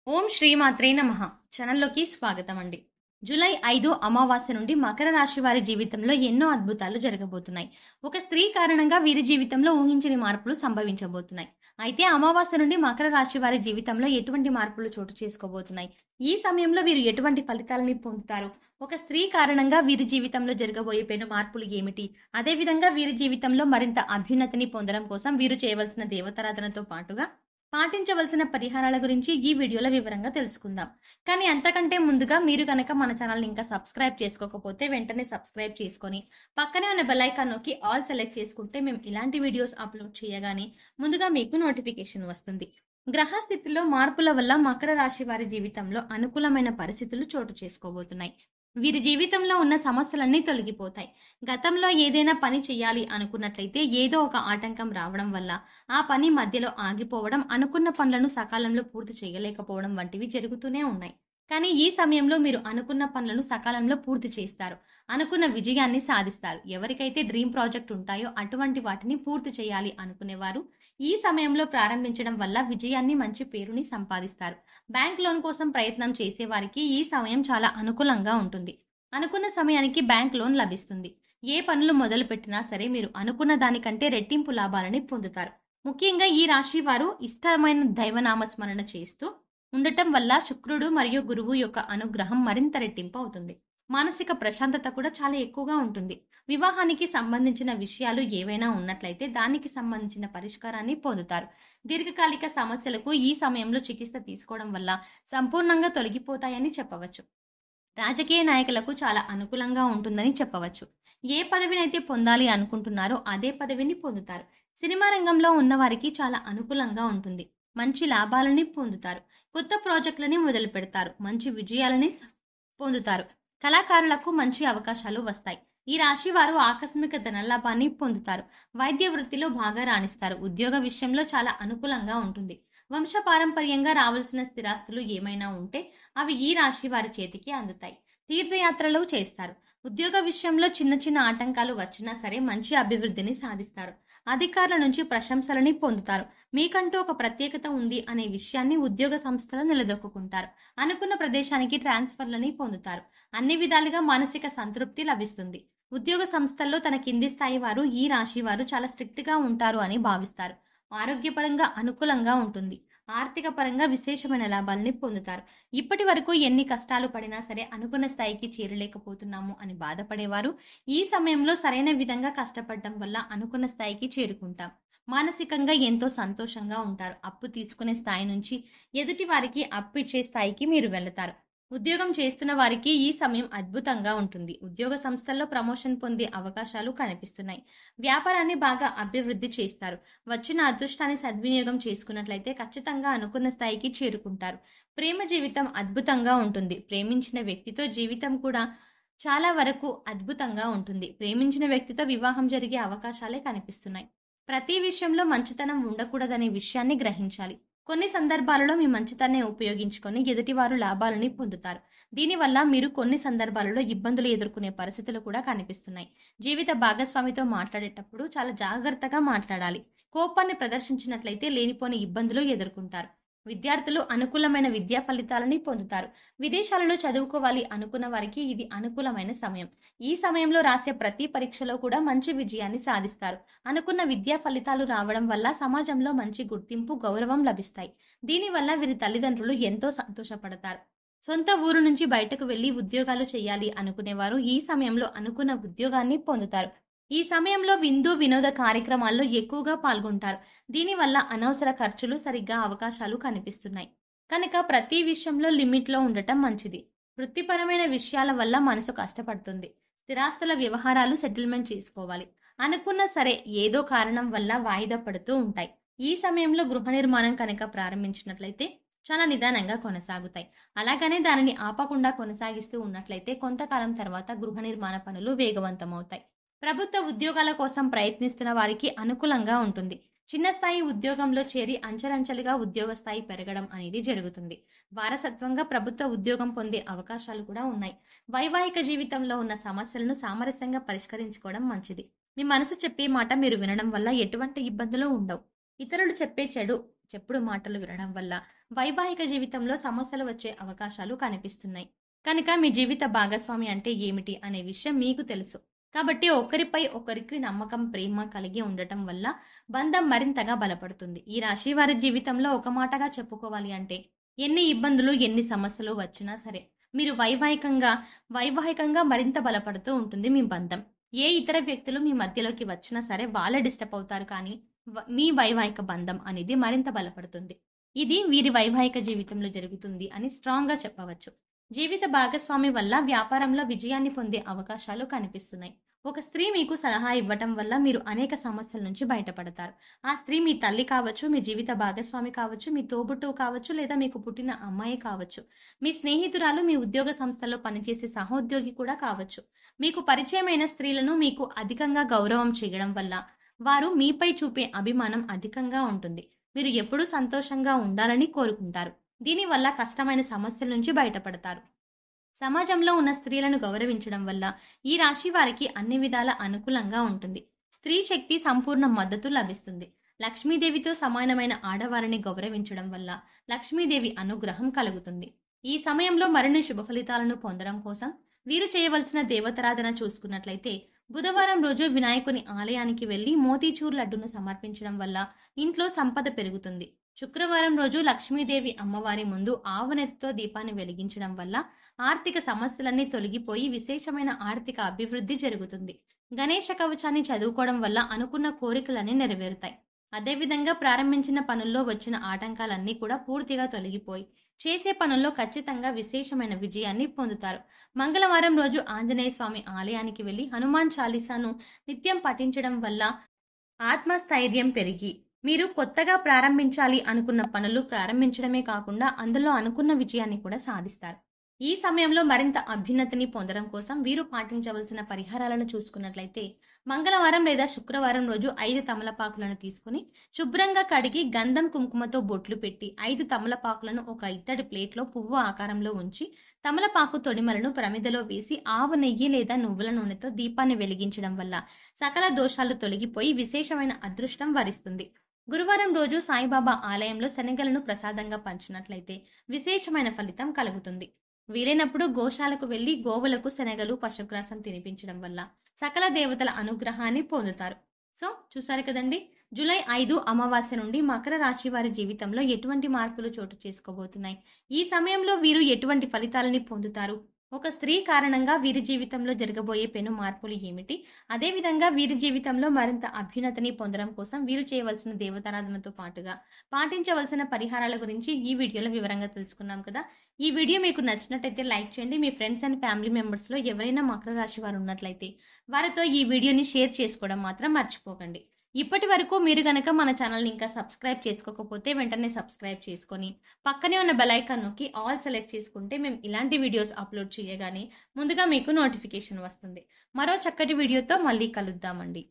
ఓం శ్రీమాత్రే నమః. ఛానల్లోకి స్వాగతం అండి. జూలై 5 అమావాస్య నుండి మకర రాశి వారి జీవితంలో ఎన్నో అద్భుతాలు జరగబోతున్నాయి. ఒక స్త్రీ కారణంగా వీరి జీవితంలో ఊహించని మార్పులు సంభవించబోతున్నాయి. అయితే అమావాస్య నుండి మకర రాశి వారి జీవితంలో ఎటువంటి మార్పులు చోటు చేసుకోబోతున్నాయి? ఈ సమయంలో వీరు ఎటువంటి ఫలితాలని పొందుతారు? ఒక స్త్రీ కారణంగా వీరి జీవితంలో జరగబోయే పెను మార్పులు ఏమిటి? అదేవిధంగా వీరి జీవితంలో మరింత అభ్యున్నతిని పొందడం కోసం వీరు చేయవలసిన దేవతారాధనతో పాటుగా పాటించవలసిన పరిహారాల గురించి ఈ వీడియోలో వివరంగా తెలుసుకుందాం. కానీ అంతకంటే ముందుగా మీరు గనక మన ఛానల్ని ఇంకా సబ్స్క్రైబ్ చేసుకోకపోతే వెంటనే సబ్స్క్రైబ్ చేసుకొని పక్కనే ఉన్న బెల్ ఐకాన్ నొక్కి ఆల్ సెలెక్ట్ చేసుకుంటే మేము ఇలాంటి వీడియోస్ అప్లోడ్ చేయగానే ముందుగా మీకు నోటిఫికేషన్ వస్తుంది. గ్రహస్థితిలో మార్పుల వల్ల మకర రాశి వారి జీవితంలో అనుకూలమైన పరిస్థితులు చోటు చేసుకోబోతున్నాయి. వీరి జీవితంలో ఉన్న సమస్యలన్నీ తొలగిపోతాయి. గతంలో ఏదైనా పని చేయాలి అనుకున్నట్లయితే ఏదో ఒక ఆటంకం రావడం వల్ల ఆ పని మధ్యలో ఆగిపోవడం, అనుకున్న పనులను సకాలంలో పూర్తి చేయలేకపోవడం వంటివి జరుగుతూనే ఉన్నాయి. కానీ ఈ సమయంలో మీరు అనుకున్న పనులను సకాలంలో పూర్తి చేస్తారు. అనుకున్న విజయాన్ని సాధిస్తారు. ఎవరికైతే డ్రీమ్ ప్రాజెక్ట్ ఉంటాయో అటువంటి వాటిని పూర్తి చేయాలి అనుకునేవారు ఈ సమయంలో ప్రారంభించడం వల్ల విజయాన్ని, మంచి పేరుని సంపాదిస్తారు. బ్యాంక్ లోన్ కోసం ప్రయత్నం చేసేవారికి ఈ సమయం చాలా అనుకూలంగా ఉంటుంది. అనుకున్న సమయానికి బ్యాంక్ లోన్ లభిస్తుంది. ఏ పనులు మొదలు పెట్టినా సరే మీరు అనుకున్న దానికంటే రెట్టింపు లాభాలని పొందుతారు. ముఖ్యంగా ఈ రాశి వారు ఇష్టమైన దైవనామస్మరణ చేస్తూ ఉండటం వల్ల శుక్రుడు మరియు గురువు యొక్క అనుగ్రహం మరింత రెట్టింపు అవుతుంది. మానసిక ప్రశాంతత కూడా చాలా ఎక్కువగా ఉంటుంది. వివాహానికి సంబంధించిన విషయాలు ఏవైనా ఉన్నట్లయితే దానికి సంబంధించిన పరిష్కారాన్ని పొందుతారు. దీర్ఘకాలిక సమస్యలకు ఈ సమయంలో చికిత్స తీసుకోవడం వల్ల సంపూర్ణంగా తొలగిపోతాయని చెప్పవచ్చు. రాజకీయ నాయకులకు చాలా అనుకూలంగా ఉంటుందని చెప్పవచ్చు. ఏ పదవినైతే పొందాలి అనుకుంటున్నారో అదే పదవిని పొందుతారు. సినిమా రంగంలో ఉన్నవారికి చాలా అనుకూలంగా ఉంటుంది. మంచి లాభాలని పొందుతారు. కొత్త ప్రాజెక్టులని మొదలు పెడతారు. మంచి విజయాలని పొందుతారు. కళాకారులకు మంచి అవకాశాలు వస్తాయి. ఈ రాశి వారు ఆకస్మిక ధనలాభాన్ని పొందుతారు. వైద్య వృత్తిలో బాగా రాణిస్తారు. ఉద్యోగ విషయంలో చాలా అనుకూలంగా ఉంటుంది. వంశపారంపర్యంగా రావాల్సిన స్థిరాస్తులు ఏమైనా ఉంటే అవి ఈ రాశి వారి చేతికి అందుతాయి. తీర్థయాత్రలు చేస్తారు. ఉద్యోగ విషయంలో చిన్న చిన్న ఆటంకాలు వచ్చినా సరే మంచి అభివృద్ధిని సాధిస్తారు. అధికారుల నుంచి ప్రశంసలని పొందుతారు. మీకంటూ ఒక ప్రత్యేకత ఉంది అనే విషయాన్ని ఉద్యోగ సంస్థలో నిలదొక్కుంటారు. అనుకున్న ప్రదేశానికి ట్రాన్స్ఫర్లని పొందుతారు. అన్ని విధాలుగా మానసిక సంతృప్తి లభిస్తుంది. ఉద్యోగ సంస్థల్లో తన కింది స్థాయి వారు ఈ రాశి వారు చాలా స్ట్రిక్ట్ గా ఉంటారు అని భావిస్తారు. ఆరోగ్యపరంగా అనుకూలంగా ఉంటుంది. ఆర్థిక పరంగా విశేషమైన లాభాలని పొందుతారు. ఇప్పటి వరకు ఎన్ని కష్టాలు పడినా సరే అనుకున్న స్థాయికి చేరలేకపోతున్నాము అని బాధపడేవారు ఈ సమయంలో సరైన విధంగా కష్టపడడం వల్ల అనుకున్న స్థాయికి చేరుకుంటాం. మానసికంగా ఎంతో సంతోషంగా ఉంటారు. అప్పు తీసుకునే స్థాయి నుంచి ఎదుటి వారికి అప్పు ఇచ్చే స్థాయికి మీరు వెళతారు. ఉద్యోగం చేస్తున్న వారికి ఈ సమయం అద్భుతంగా ఉంటుంది. ఉద్యోగ సంస్థల్లో ప్రమోషన్ పొందే అవకాశాలు కనిపిస్తున్నాయి. వ్యాపారాన్ని బాగా అభివృద్ధి చేస్తారు. వచ్చిన అదృష్టాన్ని సద్వినియోగం చేసుకున్నట్లయితే ఖచ్చితంగా అనుకున్న స్థాయికి చేరుకుంటారు. ప్రేమ జీవితం అద్భుతంగా ఉంటుంది. ప్రేమించిన వ్యక్తితో జీవితం కూడా చాలా వరకు అద్భుతంగా ఉంటుంది. ప్రేమించిన వ్యక్తితో వివాహం జరిగే అవకాశాలే కనిపిస్తున్నాయి. ప్రతి విషయంలో మంచితనం ఉండకూడదనే విషయాన్ని గ్రహించాలి. కొన్ని సందర్భాలలో మీ మంచితనాన్ని ఉపయోగించుకొని ఎదుటివారు లాభాలని పొందుతారు. దీనివల్ల మీరు కొన్ని సందర్భాలలో ఇబ్బందులు ఎదుర్కొనే పరిస్థితులు కూడా కనిపిస్తున్నాయి. జీవిత భాగస్వామితో మాట్లాడేటప్పుడు చాలా జాగ్రత్తగా మాట్లాడాలి. కోపాన్ని ప్రదర్శించినట్లయితే లేనిపోని ఇబ్బందులు ఎదుర్కొంటారు. విద్యార్థులు అనుకూలమైన విద్యా ఫలితాలని పొందుతారు. విదేశాలలో చదువుకోవాలి అనుకున్న వారికి ఇది అనుకూలమైన సమయం. ఈ సమయంలో రాసే ప్రతి పరీక్షలో కూడా మంచి విజయాన్ని సాధిస్తారు. అనుకున్న విద్యా ఫలితాలు రావడం వల్ల సమాజంలో మంచి గుర్తింపు, గౌరవం లభిస్తాయి. దీనివల్ల వీరి తల్లిదండ్రులు ఎంతో సంతోషపడతారు. సొంత ఊరు నుంచి బయటకు వెళ్లి ఉద్యోగాలు చేయాలి అనుకునేవారు ఈ సమయంలో అనుకున్న ఉద్యోగాన్ని పొందుతారు. ఈ సమయంలో విందు వినోద కార్యక్రమాల్లో ఎక్కువగా పాల్గొంటారు. దీనివల్ల అనవసర ఖర్చులు, సరిగ్గా అవకాశాలు కనిపిస్తున్నాయి. కనుక ప్రతి విషయంలో లిమిట్లో ఉండటం మంచిది. వృత్తిపరమైన విషయాల వల్ల మనసు కష్టపడుతుంది. స్థిరాస్తుల వ్యవహారాలు సెటిల్మెంట్ చేసుకోవాలి. అనుకున్న సరే ఏదో కారణం వల్ల వాయిదా పడుతూ ఉంటాయి. ఈ సమయంలో గృహ నిర్మాణం కనుక ప్రారంభించినట్లయితే చాలా నిదానంగా కొనసాగుతాయి. అలాగనే దానిని ఆపకుండా కొనసాగిస్తూ ఉన్నట్లయితే కొంతకాలం తర్వాత గృహ నిర్మాణ పనులు వేగవంతమవుతాయి. ప్రభుత్వ ఉద్యోగాల కోసం ప్రయత్నిస్తున్న వారికి అనుకూలంగా ఉంటుంది. చిన్న స్థాయి ఉద్యోగంలో చేరి అంచెలంచెలుగా ఉద్యోగ స్థాయి పెరగడం అనేది జరుగుతుంది. వారసత్వంగా ప్రభుత్వ ఉద్యోగం పొందే అవకాశాలు కూడా ఉన్నాయి. వైవాహిక జీవితంలో ఉన్న సమస్యలను సామరస్యంగా పరిష్కరించుకోవడం మంచిది. మీ మనసు చెప్పే మాట మీరు వినడం వల్ల ఎటువంటి ఇబ్బందులు ఉండవు. ఇతరులు చెప్పే చెడు చెప్పుడు మాటలు వినడం వల్ల వైవాహిక జీవితంలో సమస్యలు వచ్చే అవకాశాలు కనిపిస్తున్నాయి. కనుక మీ జీవిత భాగస్వామి అంటే ఏమిటి అనే విషయం మీకు తెలుసు. కాబట్టి ఒకరిపై ఒకరికి నమ్మకం, ప్రేమ కలిగి ఉండటం వల్ల బంధం మరింతగా బలపడుతుంది. ఈ రాశి వారి జీవితంలో ఒక మాటగా చెప్పుకోవాలి అంటే ఎన్ని ఇబ్బందులు, ఎన్ని సమస్యలు వచ్చినా సరే మీరు వైవాహికంగా మరింత బలపడుతూ ఉంటుంది మీ బంధం. ఏ ఇతర వ్యక్తులు మీ మధ్యలోకి వచ్చినా సరే వాళ్ళే డిస్టర్బ్ అవుతారు కానీ మీ వైవాహిక బంధం అనేది మరింత బలపడుతుంది. ఇది వీరి వైవాహిక జీవితంలో జరుగుతుంది అని స్ట్రాంగ్‌గా చెప్పవచ్చు. జీవిత భాగస్వామి వల్ల వ్యాపారంలో విజయాన్ని పొందే అవకాశాలు కనిపిస్తున్నాయి. ఒక స్త్రీ మీకు సలహా ఇవ్వటం వల్ల మీరు అనేక సమస్యల నుంచి బయటపడతారు. ఆ స్త్రీ మీ తల్లి కావచ్చు, మీ జీవిత భాగస్వామి కావచ్చు, మీ తోబుట్టువు కావచ్చు, లేదా మీకు పుట్టిన అమ్మాయి కావచ్చు. మీ స్నేహితురాలు, మీ ఉద్యోగ సంస్థలో పనిచేసే సహోద్యోగి కూడా కావచ్చు. మీకు పరిచయమైన స్త్రీలను మీకు అధికంగా గౌరవం చేయడం వల్ల వారు మీపై చూపే అభిమానం అధికంగా ఉంటుంది. మీరు ఎప్పుడూ సంతోషంగా ఉండాలని కోరుకుంటారు. దీనివల్ల కష్టమైన సమస్యల నుంచి బయటపడతారు. సమాజంలో ఉన్న స్త్రీలను గౌరవించడం వల్ల ఈ రాశి వారికి అన్ని విధాల అనుకూలంగా ఉంటుంది. స్త్రీ శక్తి సంపూర్ణ మద్దతు లభిస్తుంది. లక్ష్మీదేవితో సమానమైన ఆడవారిని గౌరవించడం వల్ల లక్ష్మీదేవి అనుగ్రహం కలుగుతుంది. ఈ సమయంలో మరిన్ని శుభ ఫలితాలను పొందడం కోసం వీరు చేయవలసిన దేవతారాధన చూసుకున్నట్లయితే బుధవారం రోజు వినాయకుని ఆలయానికి వెళ్లి మోతీచూర్ లడ్డును సమర్పించడం వల్ల ఇంట్లో సంపద పెరుగుతుంది. శుక్రవారం రోజు లక్ష్మీదేవి అమ్మవారి ముందు ఆవునెత్తితో దీపాన్ని వెలిగించడం వల్ల ఆర్థిక సమస్యలన్నీ తొలగిపోయి విశేషమైన ఆర్థిక అభివృద్ధి జరుగుతుంది. గణేష కవచాన్ని చదువుకోవడం వల్ల అనుకున్న కోరికలన్నీ నెరవేరుతాయి. అదేవిధంగా ప్రారంభించిన పనుల్లో వచ్చిన ఆటంకాలన్నీ కూడా పూర్తిగా తొలగిపోయి చేసే పనుల్లో ఖచ్చితంగా విశేషమైన విజయాన్ని పొందుతారు. మంగళవారం రోజు ఆంజనేయ స్వామి ఆలయానికి వెళ్లి హనుమాన్ చాలీసాను నిత్యం పఠించడం వల్ల ఆత్మస్థైర్యం పెరిగి మీరు కొత్తగా ప్రారంభించాలి అనుకున్న పనులు ప్రారంభించడమే కాకుండా అందులో అనుకున్న విజయాన్ని కూడా సాధిస్తారు. ఈ సమయంలో మరింత అభ్యున్నతిని పొందడం కోసం వీరు పాటించవలసిన పరిహారాలను చూసుకున్నట్లయితే మంగళవారం లేదా శుక్రవారం రోజు 5 తమలపాకులను తీసుకుని శుభ్రంగా కడిగి గంధం కుంకుమతో బొట్లు పెట్టి 5 తమలపాకులను ఒక ఇత్తడి ప్లేట్లో పువ్వు ఆకారంలో ఉంచి తమలపాకు తొడిమలను ప్రమిదలో వేసి ఆవు నెయ్యి లేదా నువ్వుల నూనెతో దీపాన్ని వెలిగించడం వల్ల సకల దోషాలు తొలగిపోయి విశేషమైన అదృష్టం వరిస్తుంది. గురువారం రోజు సాయిబాబా ఆలయంలో శనగలను ప్రసాదంగా పంచినట్లయితే విశేషమైన ఫలితం కలుగుతుంది. వీలైనప్పుడు గోశాలకు వెళ్లి గోవులకు శనగలు, పశుగ్రాసం తినిపించడం వల్ల సకల దేవతల అనుగ్రహాన్ని పొందుతారు. సో చూసారు కదండి, జూలై 5 అమావాస్య నుండి మకర రాశి వారి జీవితంలో ఎటువంటి మార్పులు చోటు చేసుకోబోతున్నాయి, ఈ సమయంలో వీరు ఎటువంటి ఫలితాలని పొందుతారు, ఒక స్త్రీ కారణంగా వీరి జీవితంలో జరగబోయే పెను మార్పులు ఏమిటి, అదేవిధంగా వీరి జీవితంలో మరింత అభ్యున్నతిని పొందడం కోసం వీరు చేయవలసిన దేవతారాధనతో పాటుగా పాటించవలసిన పరిహారాల గురించి ఈ వీడియోలో వివరంగా తెలుసుకున్నాం కదా. ఈ వీడియో మీకు నచ్చినట్టయితే లైక్ చేయండి. మీ ఫ్రెండ్స్ అండ్ ఫ్యామిలీ మెంబర్స్లో ఎవరైనా మకర రాశి వారు ఉన్నట్లయితే వారితో ఈ వీడియోని షేర్ చేసుకోవడం మాత్రం మర్చిపోకండి. ఇప్పటి వరకు మీరు గనక మన ఛానల్ని ఇంకా సబ్స్క్రైబ్ చేసుకోకపోతే వెంటనే సబ్స్క్రైబ్ చేసుకొని పక్కనే ఉన్న బెల్ ఐకాన్ నొక్కి ఆల్ సెలెక్ట్ చేసుకుంటే మేము ఇలాంటి వీడియోస్ అప్లోడ్ చేయగానే ముందుగా మీకు నోటిఫికేషన్ వస్తుంది. మరో చక్కటి వీడియోతో మళ్ళీ కలుద్దామండి.